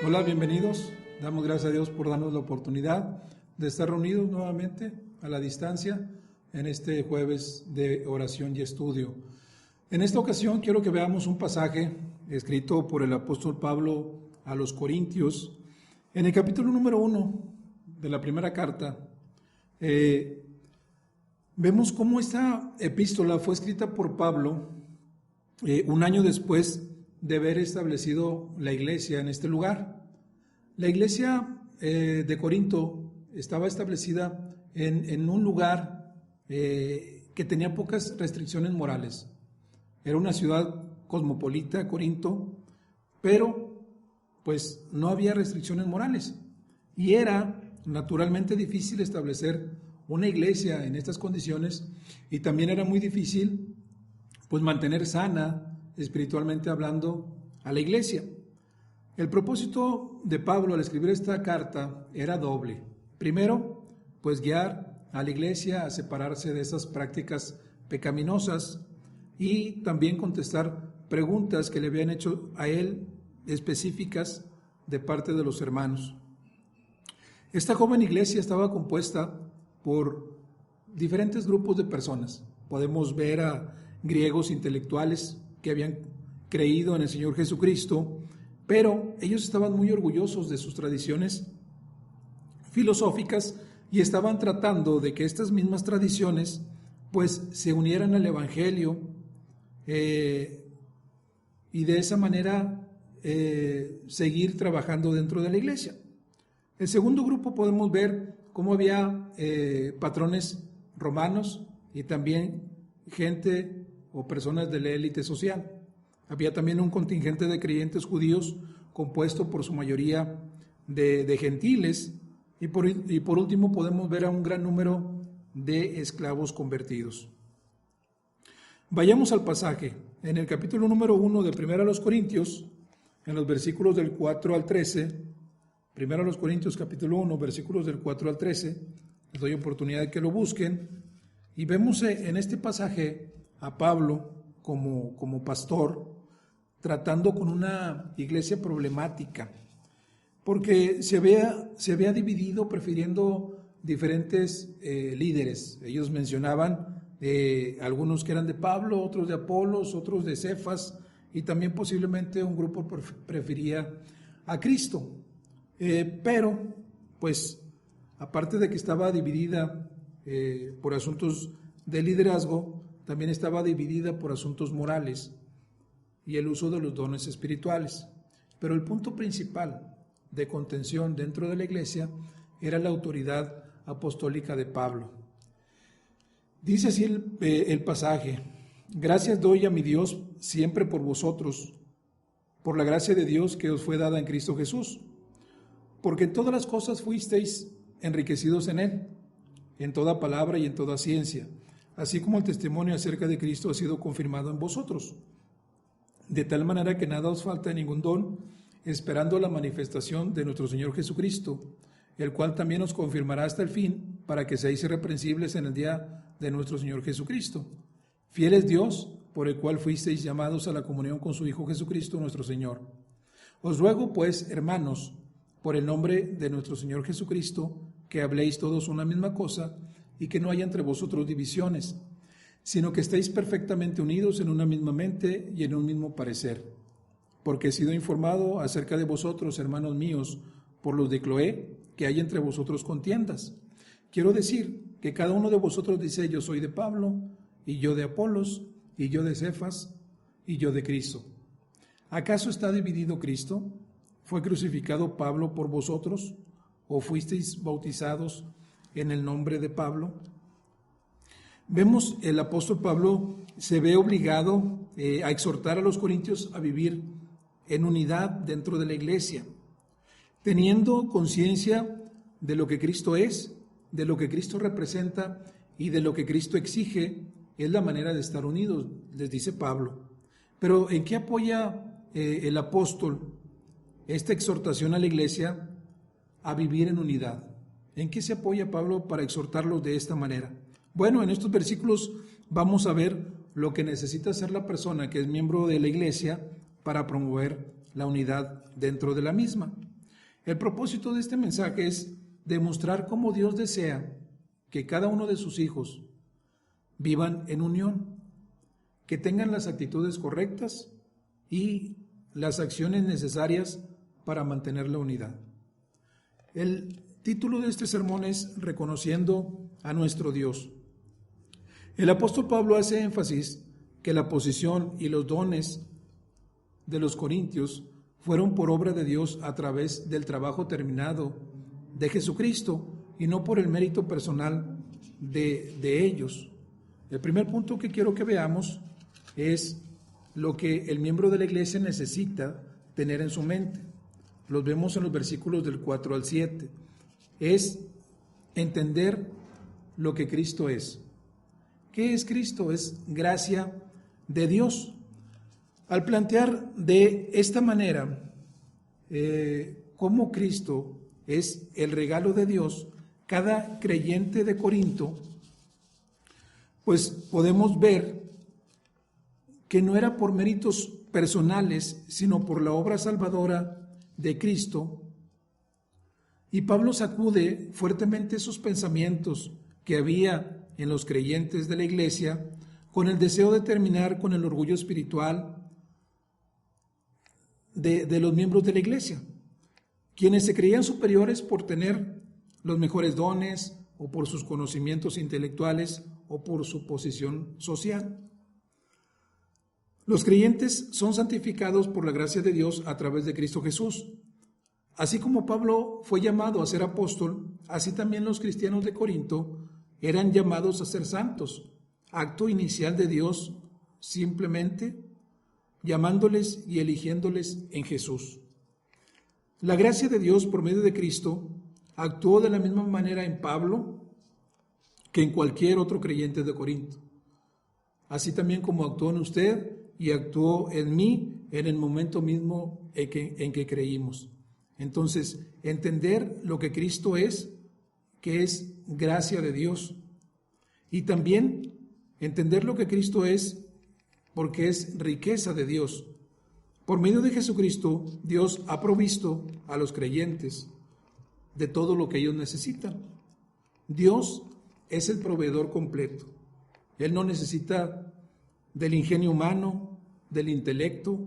Hola, bienvenidos. Damos gracias a Dios por darnos la oportunidad de estar reunidos nuevamente a la distancia en este jueves de oración y estudio. En esta ocasión quiero que veamos un pasaje escrito por el apóstol Pablo a los Corintios. En el capítulo número 1 de la primera carta, vemos cómo esta epístola fue escrita por Pablo un año después de haber establecido la iglesia en este lugar. La iglesia de Corinto estaba establecida en un lugar que tenía pocas restricciones morales. Era una ciudad cosmopolita, Corinto, pero pues no había restricciones morales. Y era naturalmente difícil establecer una iglesia en estas condiciones, y también era muy difícil pues mantener sana, espiritualmente hablando, a la iglesia. El propósito de Pablo al escribir esta carta era doble. Primero, pues guiar a la iglesia a separarse de esas prácticas pecaminosas y también contestar preguntas que le habían hecho a él específicas de parte de los hermanos. Esta joven iglesia estaba compuesta por diferentes grupos de personas. Podemos ver a griegos intelectuales que habían creído en el Señor Jesucristo, pero ellos estaban muy orgullosos de sus tradiciones filosóficas y estaban tratando de que estas mismas tradiciones pues se unieran al Evangelio y de esa manera seguir trabajando dentro de la iglesia. El segundo grupo podemos ver cómo había patrones romanos y también gente o personas de la élite social. Había también un contingente de creyentes judíos compuesto por su mayoría de gentiles, y por último podemos ver a un gran número de esclavos convertidos. Vayamos al pasaje. En el capítulo número 1 de 1 a los Corintios, en los versículos del 4 al 13, 1 a los Corintios capítulo 1, versículos del 4 al 13, les doy oportunidad de que lo busquen, y vemos en este pasaje a Pablo como pastor, tratando con una iglesia problemática, porque se había dividido prefiriendo diferentes líderes. Ellos mencionaban algunos que eran de Pablo, otros de Apolos, otros de Cefas, y también posiblemente un grupo prefería a Cristo. Pero, pues, aparte de que estaba dividida por asuntos de liderazgo, también estaba dividida por asuntos morales y el uso de los dones espirituales. Pero el punto principal de contención dentro de la iglesia era la autoridad apostólica de Pablo. Dice así el pasaje: gracias doy a mi Dios siempre por vosotros, por la gracia de Dios que os fue dada en Cristo Jesús, porque en todas las cosas fuisteis enriquecidos en Él, en toda palabra y en toda ciencia, así como el testimonio acerca de Cristo ha sido confirmado en vosotros, de tal manera que nada os falta de ningún don, esperando la manifestación de nuestro Señor Jesucristo, el cual también os confirmará hasta el fin, para que seáis irreprensibles en el día de nuestro Señor Jesucristo. Fiel es Dios, por el cual fuisteis llamados a la comunión con su Hijo Jesucristo nuestro Señor. Os ruego, pues, hermanos, por el nombre de nuestro Señor Jesucristo, que habléis todos una misma cosa, y que no haya entre vosotros divisiones, sino que estéis perfectamente unidos en una misma mente y en un mismo parecer. Porque he sido informado acerca de vosotros, hermanos míos, por los de Cloé, que hay entre vosotros contiendas. Quiero decir que cada uno de vosotros dice: yo soy de Pablo, y yo de Apolos, y yo de Cefas, y yo de Cristo. ¿Acaso está dividido Cristo? ¿Fue crucificado Pablo por vosotros? ¿O fuisteis bautizados en el nombre de Pablo? Vemos el apóstol Pablo se ve obligado a exhortar a los corintios a vivir en unidad dentro de la iglesia, teniendo conciencia de lo que Cristo es, de lo que Cristo representa y de lo que Cristo exige. Es la manera de estar unidos, les dice Pablo. Pero ¿en qué apoya el apóstol esta exhortación a la iglesia a vivir en unidad? ¿En qué se apoya Pablo para exhortarlos de esta manera? Bueno, en estos versículos vamos a ver lo que necesita hacer la persona que es miembro de la iglesia para promover la unidad dentro de la misma. El propósito de este mensaje es demostrar cómo Dios desea que cada uno de sus hijos vivan en unión, que tengan las actitudes correctas y las acciones necesarias para mantener la unidad. El título de este sermón es Reconociendo a nuestro Dios. El apóstol Pablo hace énfasis que la posición y los dones de los corintios fueron por obra de Dios a través del trabajo terminado de Jesucristo y no por el mérito personal de ellos. El primer punto que quiero que veamos es lo que el miembro de la iglesia necesita tener en su mente. Los vemos en los versículos del 4 al 7. Es entender lo que Cristo es. ¿Qué es Cristo? Es gracia de Dios. Al plantear de esta manera cómo Cristo es el regalo de Dios, cada creyente de Corinto, pues podemos ver que no era por méritos personales, sino por la obra salvadora de Cristo. Y Pablo sacude fuertemente esos pensamientos que había en los creyentes de la iglesia con el deseo de terminar con el orgullo espiritual de los miembros de la iglesia, quienes se creían superiores por tener los mejores dones o por sus conocimientos intelectuales o por su posición social. Los creyentes son santificados por la gracia de Dios a través de Cristo Jesús. Así como Pablo fue llamado a ser apóstol, así también los cristianos de Corinto eran llamados a ser santos, acto inicial de Dios simplemente llamándoles y eligiéndoles en Jesús. La gracia de Dios por medio de Cristo actuó de la misma manera en Pablo que en cualquier otro creyente de Corinto, así también como actuó en usted y actuó en mí en el momento mismo en que creímos. Entonces, entender lo que Cristo es, que es gracia de Dios, y también entender lo que Cristo es, porque es riqueza de Dios. Por medio de Jesucristo, Dios ha provisto a los creyentes de todo lo que ellos necesitan. Dios es el proveedor completo. Él no necesita del ingenio humano, del intelecto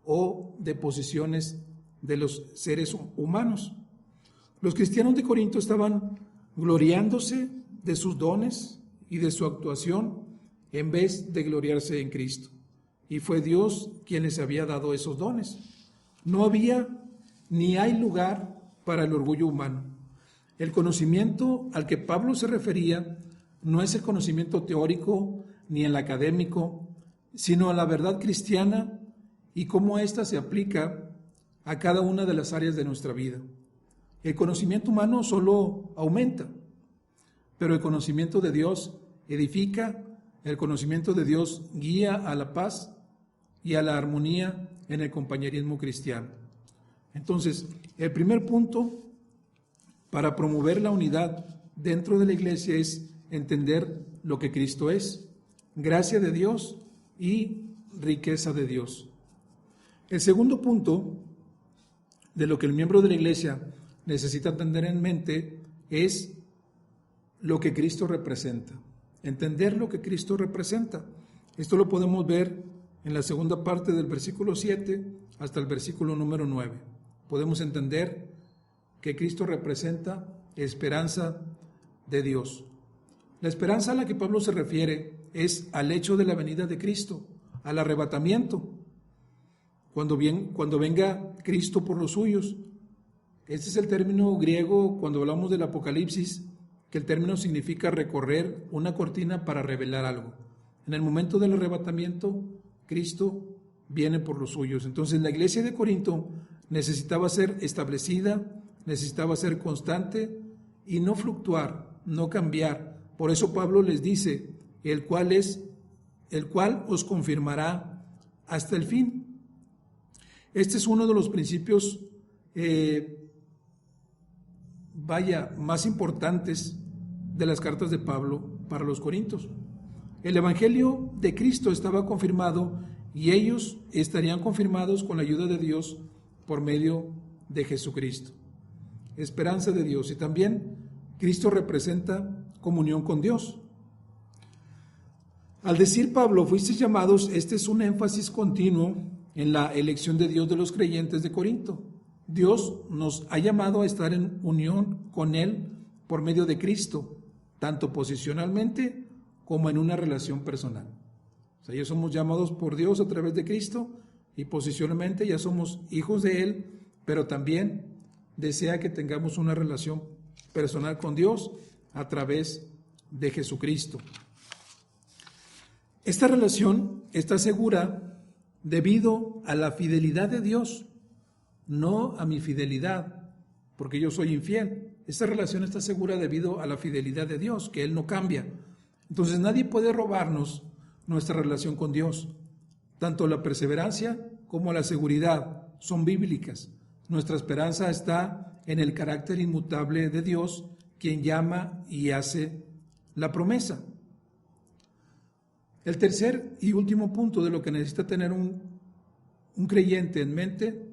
o de posiciones de los seres humanos. Los cristianos de Corinto estaban gloriándose de sus dones y de su actuación en vez de gloriarse en Cristo. Y fue Dios quien les había dado esos dones. No había ni hay lugar para el orgullo humano. El conocimiento al que Pablo se refería no es el conocimiento teórico ni el académico, sino a la verdad cristiana y cómo ésta se aplica a cada una de las áreas de nuestra vida. El conocimiento humano solo aumenta, pero el conocimiento de Dios edifica, el conocimiento de Dios guía a la paz y a la armonía en el compañerismo cristiano. Entonces, el primer punto para promover la unidad dentro de la iglesia es entender lo que Cristo es, gracia de Dios y riqueza de Dios. El segundo punto de lo que el miembro de la iglesia necesita tener en mente es lo que Cristo representa, entender lo que Cristo representa. Esto lo podemos ver en la segunda parte del versículo 7 hasta el versículo número 9. Podemos entender que Cristo representa esperanza de Dios. La esperanza a la que Pablo se refiere es al hecho de la venida de Cristo, al arrebatamiento, cuando venga Cristo por los suyos. Este es el término griego cuando hablamos del Apocalipsis, que el término significa recorrer una cortina para revelar algo. En el momento del arrebatamiento, Cristo viene por los suyos. Entonces la iglesia de Corinto necesitaba ser establecida, necesitaba ser constante y no fluctuar, no cambiar. Por eso Pablo les dice, el cual os confirmará hasta el fin. Este es uno de los principios más importantes de las cartas de Pablo para los corintios. El evangelio de Cristo estaba confirmado y ellos estarían confirmados con la ayuda de Dios por medio de Jesucristo. esperanza de Dios, y también Cristo representa comunión con Dios. Al decir Pablo, fuisteis llamados, este es un énfasis continuo en la elección de Dios de los creyentes de Corinto. Dios nos ha llamado a estar en unión con Él por medio de Cristo, tanto posicionalmente como en una relación personal. O sea, ya somos llamados por Dios a través de Cristo y posicionalmente ya somos hijos de Él, pero también desea que tengamos una relación personal con Dios a través de Jesucristo. Esta relación está segura debido a la fidelidad de Dios, no a mi fidelidad, porque yo soy infiel. Esta relación está segura debido a la fidelidad de Dios, que Él no cambia. Entonces nadie puede robarnos nuestra relación con Dios. Tanto la perseverancia como la seguridad son bíblicas. Nuestra esperanza está en el carácter inmutable de Dios, quien llama y hace la promesa. El tercer y último punto de lo que necesita tener un creyente en mente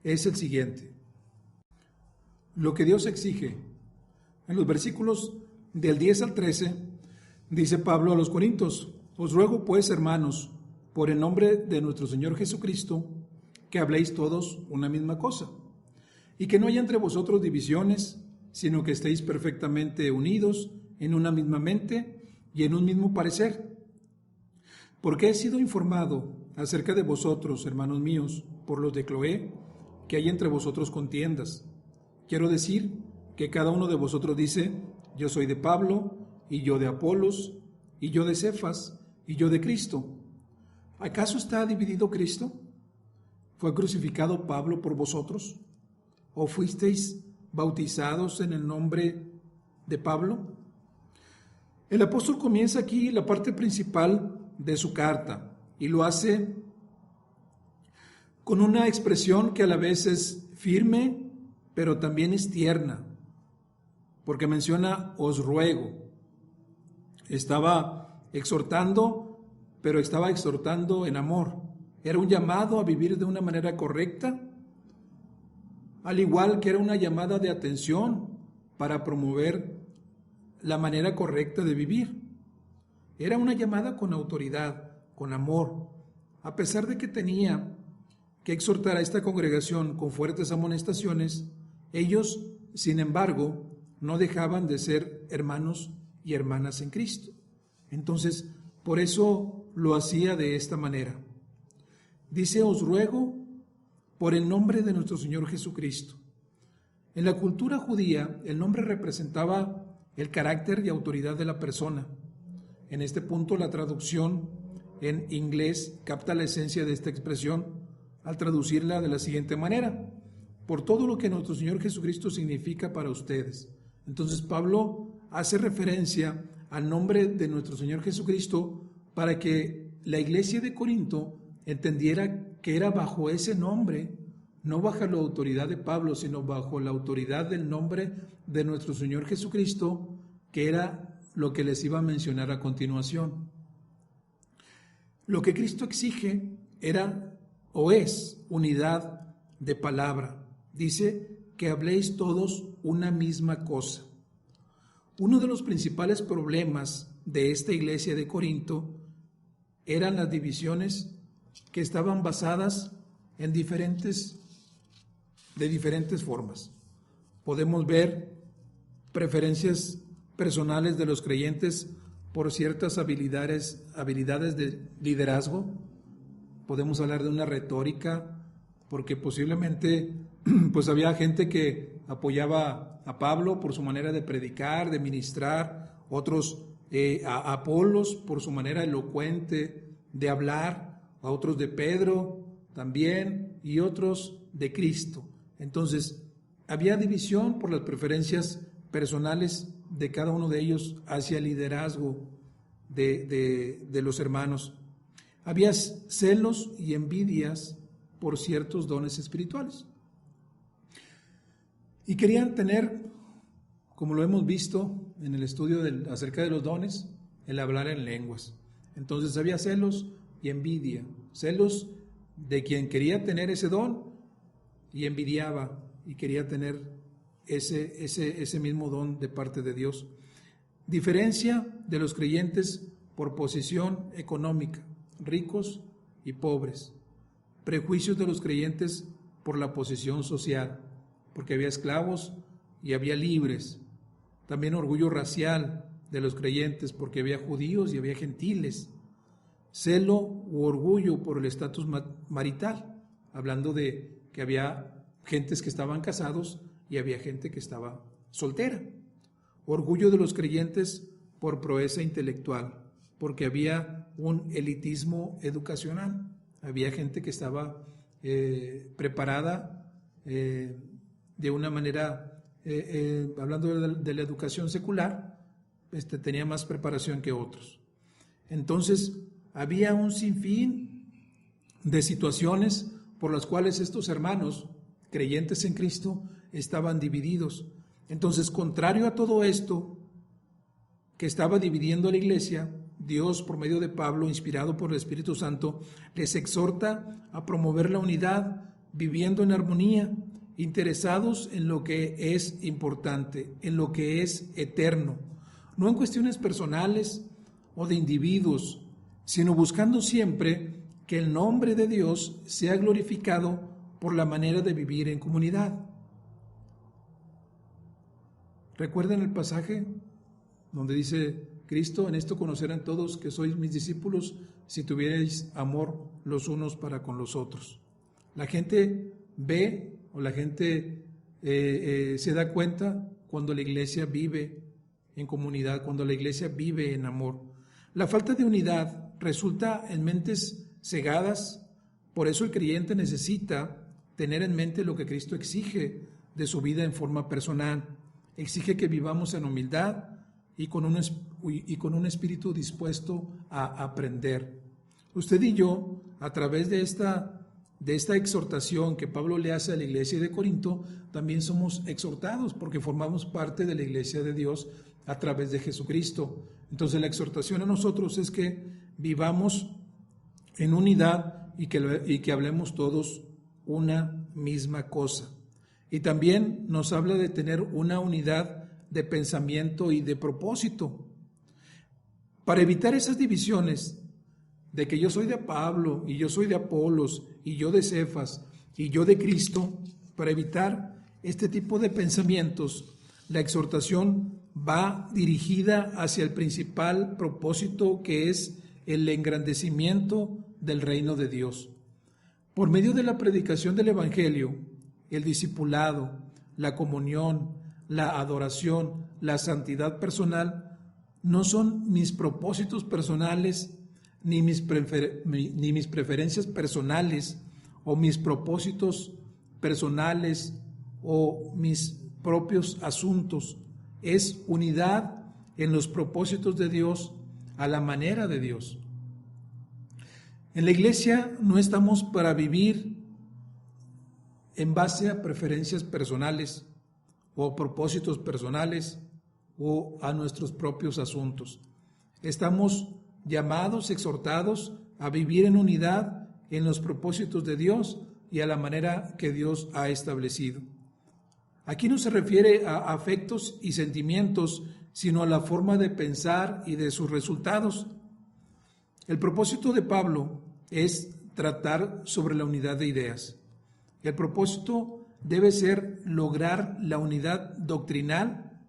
es el siguiente. Lo que Dios exige. En los versículos del 10 al 13, dice Pablo a los Corintios: os ruego pues, hermanos, por el nombre de nuestro Señor Jesucristo, que habléis todos una misma cosa, y que no haya entre vosotros divisiones, sino que estéis perfectamente unidos en una misma mente y en un mismo parecer. Porque he sido informado acerca de vosotros, hermanos míos, por los de Cloé, que hay entre vosotros contiendas. Quiero decir que cada uno de vosotros dice: yo soy de Pablo, y yo de Apolos, y yo de Cefas, y yo de Cristo. ¿Acaso está dividido Cristo? ¿Fue crucificado Pablo por vosotros? ¿O fuisteis bautizados en el nombre de Pablo? El apóstol comienza aquí la parte principal de su carta y lo hace con una expresión que a la vez es firme, pero también es tierna, porque menciona os ruego. Estaba exhortando, pero estaba exhortando en amor. Era un llamado a vivir de una manera correcta, al igual que era una llamada de atención para promover la manera correcta de vivir. Era una llamada con autoridad, con amor, a pesar de que tenía que exhortar a esta congregación con fuertes amonestaciones. Ellos, sin embargo, no dejaban de ser hermanos y hermanas en Cristo. Entonces, por eso lo hacía de esta manera. Dice: os ruego por el nombre de nuestro Señor Jesucristo. En la cultura judía, el nombre representaba el carácter y autoridad de la persona. En este punto, la traducción en inglés capta la esencia de esta expresión al traducirla de la siguiente manera: por todo lo que nuestro Señor Jesucristo significa para ustedes. Entonces Pablo hace referencia al nombre de nuestro Señor Jesucristo para que la iglesia de Corinto entendiera que era bajo ese nombre, no bajo la autoridad de Pablo, sino bajo la autoridad del nombre de nuestro Señor Jesucristo, que era lo que les iba a mencionar a continuación. Lo que Cristo exige era o es unidad de palabra. Dice que habléis todos una misma cosa. Uno de los principales problemas de esta iglesia de Corinto eran las divisiones que estaban basadas en de diferentes formas. Podemos ver preferencias personales de los creyentes por ciertas habilidades de liderazgo. Podemos hablar de una retórica, porque posiblemente pues había gente que apoyaba a Pablo por su manera de predicar, de ministrar, otros a Apolos por su manera elocuente de hablar, a otros de Pedro también, y otros de Cristo. Entonces, había división por las preferencias personales de cada uno de ellos hacia el liderazgo de los hermanos. Había celos y envidias por ciertos dones espirituales. Y querían tener, como lo hemos visto en el estudio acerca de los dones, el hablar en lenguas. Entonces había celos y envidia. Celos de quien quería tener ese don y envidiaba y quería tener ese mismo don de parte de Dios. Diferencia de los creyentes por posición económica, ricos y pobres. Prejuicios de los creyentes por la posición social, porque había esclavos y había libres. También orgullo racial de los creyentes, porque había judíos y había gentiles. Celo u orgullo por el estatus marital, hablando de que había gentes que estaban casados y había gente que estaba soltera. Orgullo de los creyentes por proeza intelectual, porque había un elitismo educacional. Había gente que estaba preparada de una manera, hablando de la educación secular, tenía más preparación que otros. Entonces, había un sinfín de situaciones por las cuales estos hermanos, creyentes en Cristo, estaban divididos. Entonces, contrario a todo esto que estaba dividiendo a la iglesia, Dios, por medio de Pablo, inspirado por el Espíritu Santo, les exhorta a promover la unidad, viviendo en armonía, interesados en lo que es importante, en lo que es eterno, no en cuestiones personales o de individuos, sino buscando siempre que el nombre de Dios sea glorificado por la manera de vivir en comunidad. ¿Recuerdan el pasaje donde dice Cristo: en esto conocerán todos que sois mis discípulos, si tuvierais amor los unos para con los otros? La gente ve, o la gente se da cuenta cuando la iglesia vive en comunidad, cuando la iglesia vive en amor. La falta de unidad resulta en mentes cegadas. Por eso el creyente necesita tener en mente lo que Cristo exige de su vida en forma personal. Exige que vivamos en humildad y con un espíritu dispuesto a aprender. Usted y yo, a través de esta exhortación que Pablo le hace a la iglesia de Corinto, también somos exhortados porque formamos parte de la iglesia de Dios a través de Jesucristo. Entonces la exhortación a nosotros es que vivamos en unidad y que hablemos todos una misma cosa. Y también nos habla de tener una unidad de pensamiento y de propósito. Para evitar esas divisiones de que yo soy de Pablo y yo soy de Apolos y yo de Cefas y yo de Cristo, para evitar este tipo de pensamientos, la exhortación va dirigida hacia el principal propósito, que es el engrandecimiento del reino de Dios. Por medio de la predicación del Evangelio, el discipulado, la comunión, la adoración, la santidad personal, no son mis propósitos personales, ni mis preferencias personales, o mis propósitos personales, o mis propios asuntos. Es unidad en los propósitos de Dios, a la manera de Dios. En la iglesia no estamos para vivir en base a preferencias personales o propósitos personales o a nuestros propios asuntos. Estamos llamados, exhortados a vivir en unidad en los propósitos de Dios y a la manera que Dios ha establecido. Aquí no se refiere a afectos y sentimientos, sino a la forma de pensar y de sus resultados. El propósito de Pablo es tratar sobre la unidad de ideas. El propósito debe ser lograr la unidad doctrinal,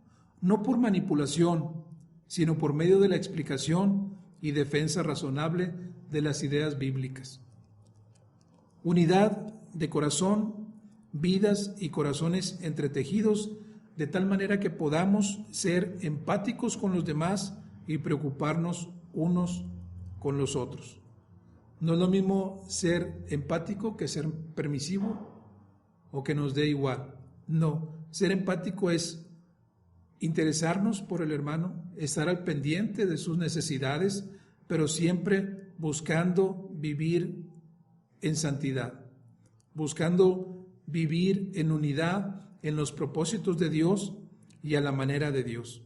no por manipulación, sino por medio de la explicación y defensa razonable de las ideas bíblicas. Unidad de corazón, vidas y corazones entretejidos, de tal manera que podamos ser empáticos con los demás y preocuparnos unos con los otros. No es lo mismo ser empático que ser permisivo o que nos dé igual. No, ser empático es interesarnos por el hermano, estar al pendiente de sus necesidades, pero siempre buscando vivir en santidad, buscando vivir en unidad en los propósitos de Dios y a la manera de Dios.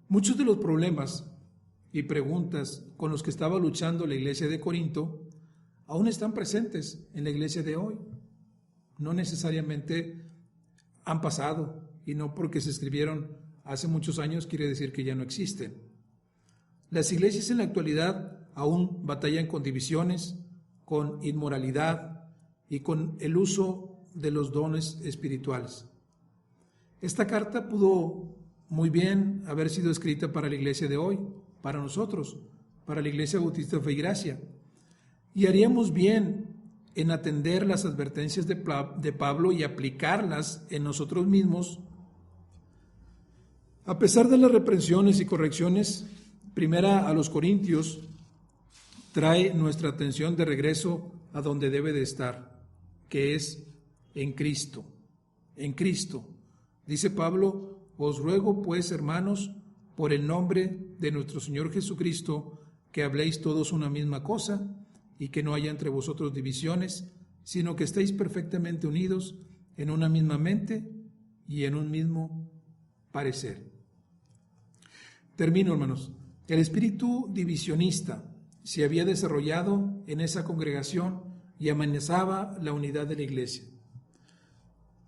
Muchos de los problemas y preguntas con los que estaba luchando la iglesia de Corinto aún están presentes en la iglesia de hoy. No necesariamente han pasado, y no porque se escribieron hace muchos años quiere decir que ya no existen. Las iglesias en la actualidad aún batallan con divisiones, con inmoralidad y con el uso de los dones espirituales. Esta carta pudo muy bien haber sido escrita para la iglesia de hoy, para nosotros, para la Iglesia Bautista Fe y Gracia. Y haríamos bien en atender las advertencias de Pablo y aplicarlas en nosotros mismos. A pesar de las reprensiones y correcciones, primera a los Corintios trae nuestra atención de regreso a donde debe de estar, que es en Cristo. En Cristo. Dice Pablo: os ruego pues, hermanos, por el nombre de nuestro Señor Jesucristo, que habléis todos una misma cosa y que no haya entre vosotros divisiones, sino que estéis perfectamente unidos en una misma mente y en un mismo parecer. Termino, hermanos. El espíritu divisionista se había desarrollado en esa congregación y amenazaba la unidad de la iglesia.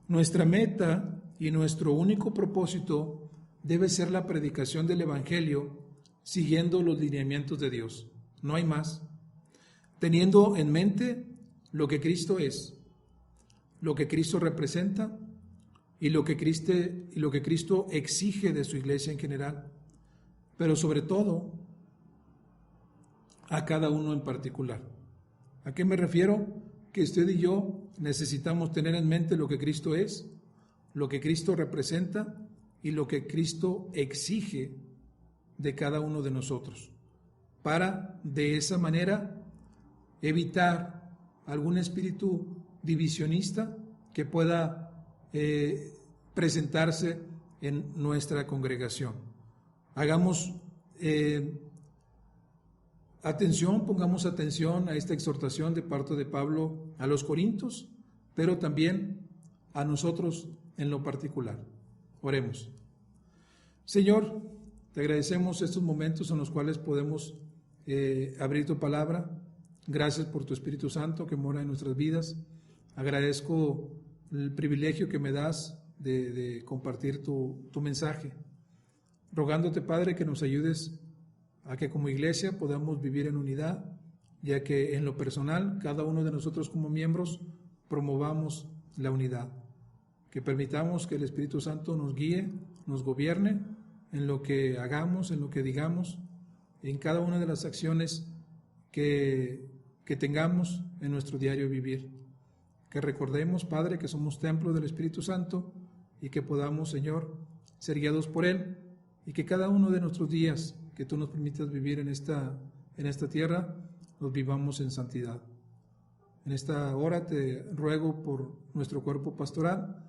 Nuestra meta y nuestro único propósito debe ser la predicación del Evangelio siguiendo los lineamientos de Dios. No hay más. Teniendo en mente lo que Cristo es, lo que Cristo representa y lo que Cristo exige de su iglesia en general, pero sobre todo a cada uno en particular. ¿A qué me refiero? Que usted y yo necesitamos tener en mente lo que Cristo es, lo que Cristo representa y lo que Cristo exige de cada uno de nosotros, para de esa manera evitar algún espíritu divisionista que pueda presentarse en nuestra congregación. Hagamos pongamos atención a esta exhortación de parte de Pablo a los Corintios, pero también a nosotros en lo particular. Oremos. Señor, te agradecemos estos momentos en los cuales podemos abrir tu palabra. Gracias por tu Espíritu Santo que mora en nuestras vidas. Agradezco el privilegio que me das de compartir tu mensaje. Rogándote, Padre, que nos ayudes a que como iglesia podamos vivir en unidad, ya que en lo personal, cada uno de nosotros como miembros promovamos la unidad. Que permitamos que el Espíritu Santo nos guíe, nos gobierne en lo que hagamos, en lo que digamos, en cada una de las acciones que tengamos en nuestro diario vivir. Que recordemos, Padre, que somos templo del Espíritu Santo y que podamos, Señor, ser guiados por Él, y que cada uno de nuestros días que tú nos permitas vivir en esta tierra, los vivamos en santidad. En esta hora te ruego por nuestro cuerpo pastoral,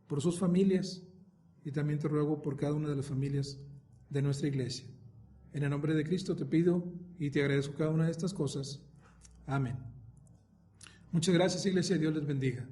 por sus familias, y también te ruego por cada una de las familias de nuestra iglesia. En el nombre de Cristo te pido y te agradezco cada una de estas cosas. Amén. Muchas gracias, iglesia. Dios les bendiga.